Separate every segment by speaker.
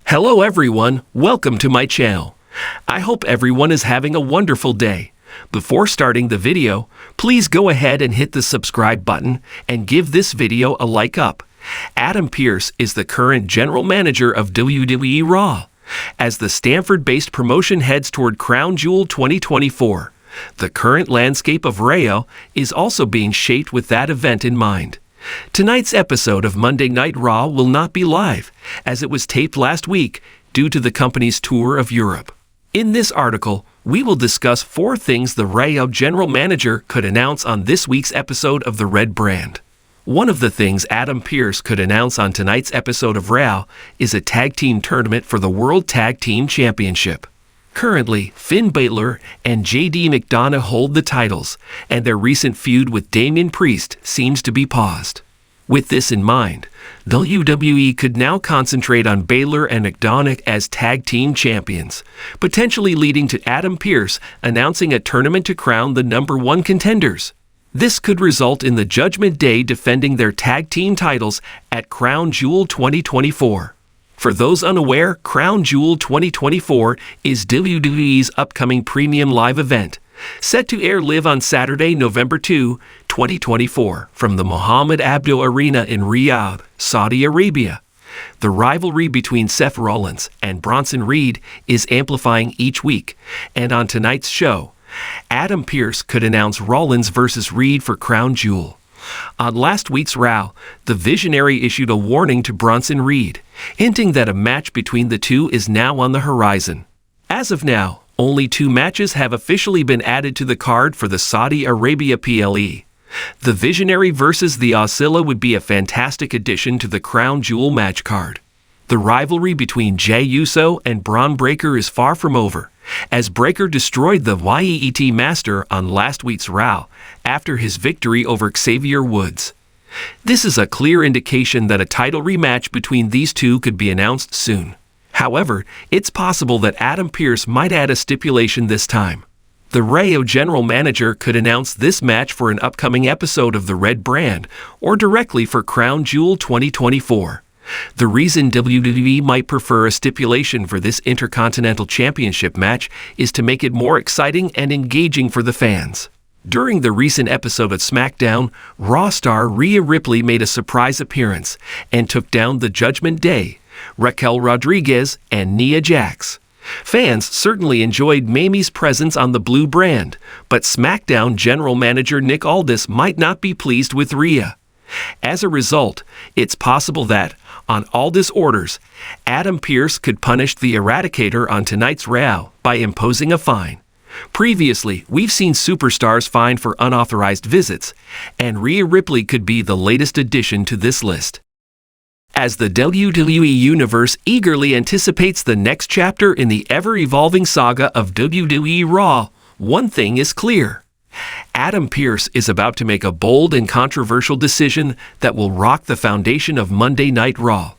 Speaker 1: Hello everyone, welcome to my channel. I hope everyone is having a wonderful day. Before starting the video, please go ahead and hit the subscribe button and give this video a like up. Adam Pearce is the current general manager of WWE Raw. As the Stamford-based promotion heads toward Crown Jewel 2024, the current landscape of Raw is also being shaped with that event in mind. Tonight's episode of Monday Night Raw will not be live, as it was taped last week due to the company's tour of Europe. In this article, we will discuss 4 things the Raw general manager could announce on this week's episode of the Red Brand. One of the things Adam Pearce could announce on tonight's episode of Raw is a tag team tournament for the World Tag Team Championship. Currently, Finn Balor and JD McDonough hold the titles, and their recent feud with Damian Priest seems to be paused. With this in mind, WWE could now concentrate on Balor and McDonough as tag team champions, potentially leading to Adam Pearce announcing a tournament to crown the #1 contenders. This could result in the Judgment Day defending their tag team titles at Crown Jewel 2024. For those unaware, Crown Jewel 2024 is WWE's upcoming premium live event, set to air live on Saturday, November 2, 2024, from the Mohammed Abdul Arena in Riyadh, Saudi Arabia. The rivalry between Seth Rollins and Bronson Reed is amplifying each week, and on tonight's show, Adam Pearce could announce Rollins versus Reed for Crown Jewel. On last week's Raw, the Visionary issued a warning to Bronson Reed, hinting that a match between the two is now on the horizon. As of now, only 2 matches have officially been added to the card for the Saudi Arabia PLE. The Visionary versus the Oscilla would be a fantastic addition to the Crown Jewel match card. The rivalry between Jey Uso and Braun Breaker is far from over, as Breaker destroyed the YET Master on last week's Raw after his victory over Xavier Woods. This is a clear indication that a title rematch between these two could be announced soon. However, it's possible that Adam Pearce might add a stipulation this time. The Raw general manager could announce this match for an upcoming episode of the Red Brand or directly for Crown Jewel 2024. The reason WWE might prefer a stipulation for this Intercontinental Championship match is to make it more exciting and engaging for the fans. During the recent episode of SmackDown, Raw star Rhea Ripley made a surprise appearance and took down the Judgment Day, Raquel Rodriguez, and Nia Jax. Fans certainly enjoyed Mamie's presence on the Blue Brand, but SmackDown general manager Nick Aldis might not be pleased with Rhea. As a result, it's possible that, on Aldis' orders, Adam Pearce could punish the Eradicator on tonight's Raw by imposing a fine. Previously, we've seen superstars fined for unauthorized visits, and Rhea Ripley could be the latest addition to this list. As the WWE Universe eagerly anticipates the next chapter in the ever-evolving saga of WWE Raw, one thing is clear. Adam Pearce is about to make a bold and controversial decision that will rock the foundation of Monday Night Raw.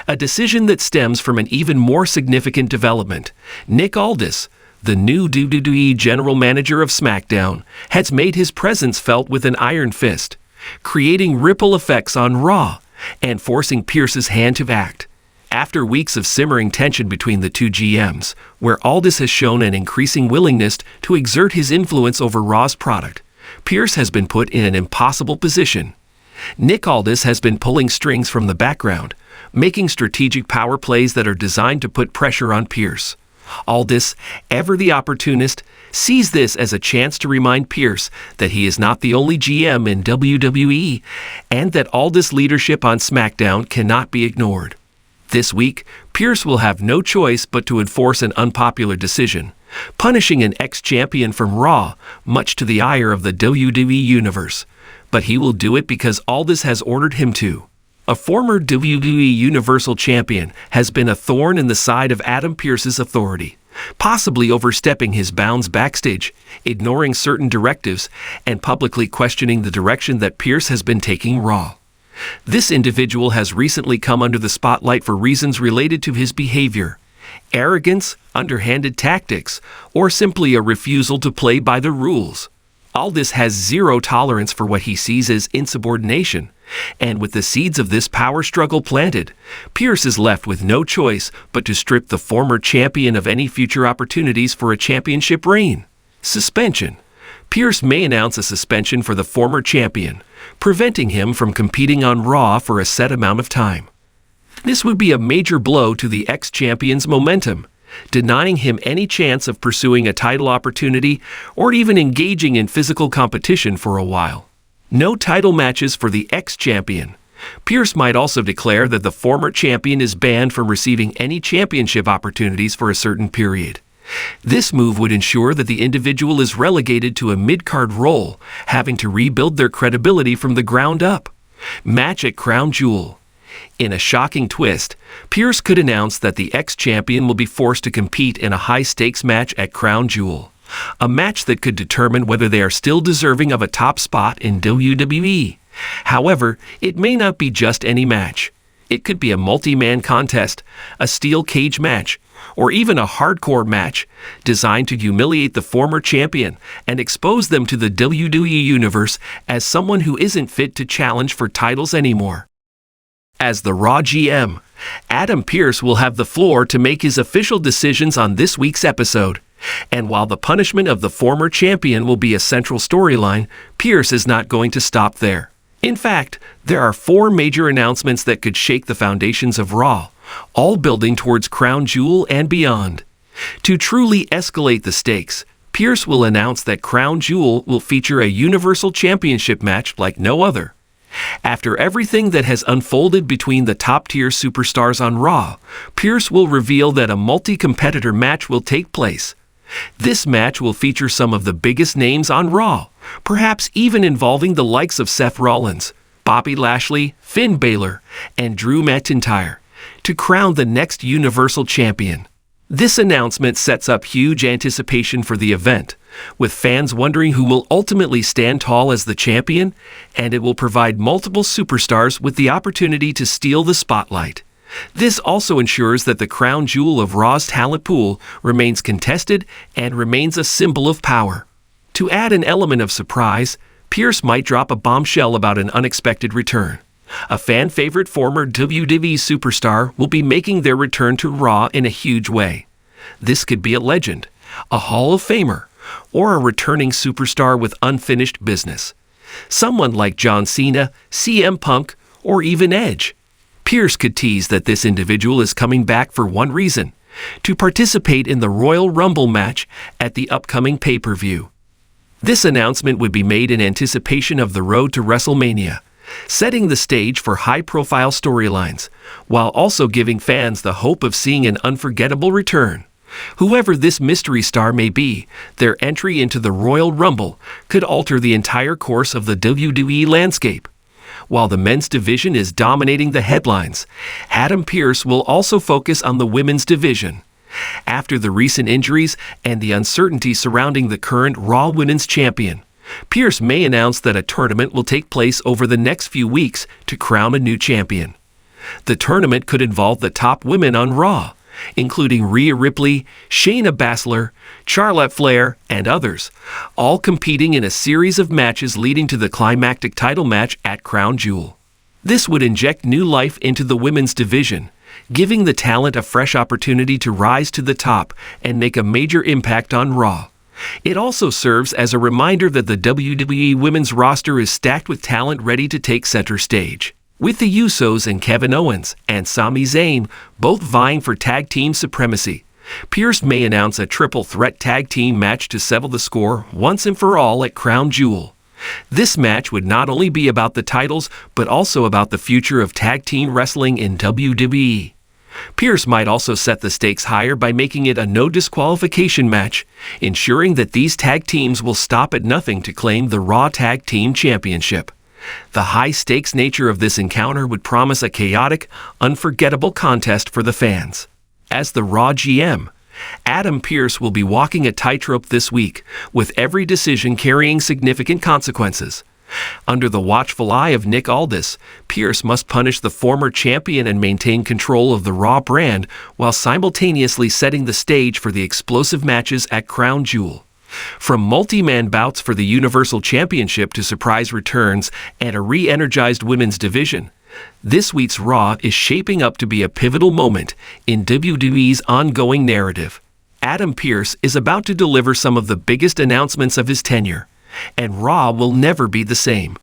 Speaker 1: A decision that stems from an even more significant development. Nick Aldis, the new WWE general manager of SmackDown, has made his presence felt with an iron fist, creating ripple effects on Raw and forcing Pearce's hand to act. After weeks of simmering tension between the two GMs, where Aldis has shown an increasing willingness to exert his influence over Raw's product, Pearce has been put in an impossible position. Nick Aldis has been pulling strings from the background, making strategic power plays that are designed to put pressure on Pearce. Aldis, ever the opportunist, sees this as a chance to remind Pearce that he is not the only GM in WWE, and that Aldis' leadership on SmackDown cannot be ignored. This week, Pearce will have no choice but to enforce an unpopular decision, punishing an ex-champion from Raw, much to the ire of the WWE Universe. But he will do it because Aldis has ordered him to. A former WWE Universal Champion has been a thorn in the side of Adam Pearce's authority, possibly overstepping his bounds backstage, ignoring certain directives, and publicly questioning the direction that Pearce has been taking Raw. This individual has recently come under the spotlight for reasons related to his behavior, arrogance, underhanded tactics, or simply a refusal to play by the rules. Aldis has zero tolerance for what he sees as insubordination, and with the seeds of this power struggle planted, Pearce is left with no choice but to strip the former champion of any future opportunities for a championship reign. Suspension. Pearce may announce a suspension for the former champion, preventing him from competing on Raw for a set amount of time. This would be a major blow to the ex-champion's momentum, denying him any chance of pursuing a title opportunity or even engaging in physical competition for a while. No title matches for the ex-champion. Pearce might also declare that the former champion is banned from receiving any championship opportunities for a certain period. This move would ensure that the individual is relegated to a mid-card role, having to rebuild their credibility from the ground up. Match at Crown Jewel. In a shocking twist, Pearce could announce that the ex-champion will be forced to compete in a high-stakes match at Crown Jewel, a match that could determine whether they are still deserving of a top spot in WWE. However, it may not be just any match. It could be a multi-man contest, a steel cage match, or even a hardcore match designed to humiliate the former champion and expose them to the WWE Universe as someone who isn't fit to challenge for titles anymore. As the Raw GM, Adam Pearce will have the floor to make his official decisions on this week's episode. And while the punishment of the former champion will be a central storyline, Pearce is not going to stop there. In fact, there are 4 major announcements that could shake the foundations of Raw, all building towards Crown Jewel and beyond. To truly escalate the stakes, Pearce will announce that Crown Jewel will feature a Universal Championship match like no other. After everything that has unfolded between the top-tier superstars on Raw, Pearce will reveal that a multi-competitor match will take place. This match will feature some of the biggest names on Raw, perhaps even involving the likes of Seth Rollins, Bobby Lashley, Finn Balor, and Drew McIntyre, to crown the next Universal Champion. This announcement sets up huge anticipation for the event, with fans wondering who will ultimately stand tall as the champion, and it will provide multiple superstars with the opportunity to steal the spotlight. This also ensures that the crown jewel of Raw's talent pool remains contested and remains a symbol of power. To add an element of surprise, Pearce might drop a bombshell about an unexpected return. A fan-favorite former WWE superstar will be making their return to Raw in a huge way. This could be a legend, a Hall of Famer, or a returning superstar with unfinished business. Someone like John Cena, CM Punk, or even Edge. Pearce could tease that this individual is coming back for one reason: to participate in the Royal Rumble match at the upcoming pay-per-view. This announcement would be made in anticipation of the road to WrestleMania, setting the stage for high-profile storylines, while also giving fans the hope of seeing an unforgettable return. Whoever this mystery star may be, their entry into the Royal Rumble could alter the entire course of the WWE landscape. While the men's division is dominating the headlines, Adam Pearce will also focus on the women's division. After the recent injuries and the uncertainty surrounding the current Raw Women's Champion, Pearce may announce that a tournament will take place over the next few weeks to crown a new champion. The tournament could involve the top women on Raw, including Rhea Ripley, Shayna Baszler, Charlotte Flair, and others, all competing in a series of matches leading to the climactic title match at Crown Jewel. This would inject new life into the women's division, giving the talent a fresh opportunity to rise to the top and make a major impact on Raw. It also serves as a reminder that the WWE women's roster is stacked with talent ready to take center stage. With the Usos and Kevin Owens and Sami Zayn both vying for tag team supremacy, Pearce may announce a triple threat tag team match to settle the score once and for all at Crown Jewel. This match would not only be about the titles, but also about the future of tag team wrestling in WWE. Pearce might also set the stakes higher by making it a no disqualification match, ensuring that these tag teams will stop at nothing to claim the Raw Tag Team Championship. The high-stakes nature of this encounter would promise a chaotic, unforgettable contest for the fans. As the Raw GM, Adam Pearce will be walking a tightrope this week, with every decision carrying significant consequences. Under the watchful eye of Nick Aldis, Pearce must punish the former champion and maintain control of the Raw brand while simultaneously setting the stage for the explosive matches at Crown Jewel. From multi-man bouts for the Universal Championship to surprise returns and a re-energized women's division, this week's Raw is shaping up to be a pivotal moment in WWE's ongoing narrative. Adam Pearce is about to deliver some of the biggest announcements of his tenure, and Raw will never be the same.